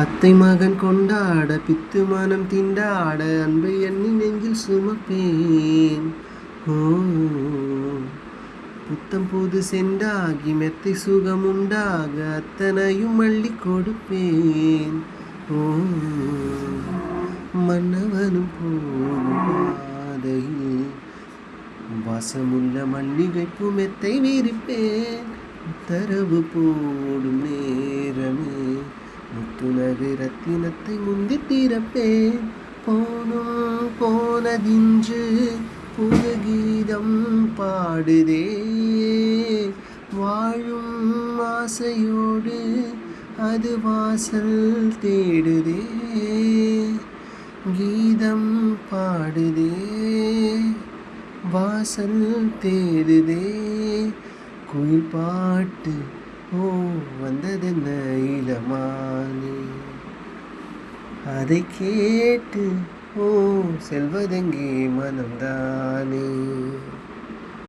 அத்தை மகன் கொண்டாட பித்து மனம் திண்டாட அன்பை எண்ணி நெஞ்சில் சுமப்பேன். ஓ புத்தம் புது செண்டாகி மெத்தை சுகம் உண்டாக அத்தனையும் அள்ளி கொடுப்பேன். ஓ மன்னவனும் போகும் பாதையில் வாசமுள்ள மல்லிகைப்பூ மெத்தை விரிப்பேன். உத்தரவு போடும் நேரமே முத்துநகை ரத்தினத்தை முந்தி திறப்பேன். போனும் போனதின்று புது கீதம் பாடுதே, வாழும் ஆசையோடு அது வாசல் தேடுதே. கீதம் பாடுதே, வாசல் தேடுதே. குயில் பாட்டு ஓ வந்ததென்ன இளமானே, அதை கேட்டு ஓ செல்வதெங்கே மனம்தானே.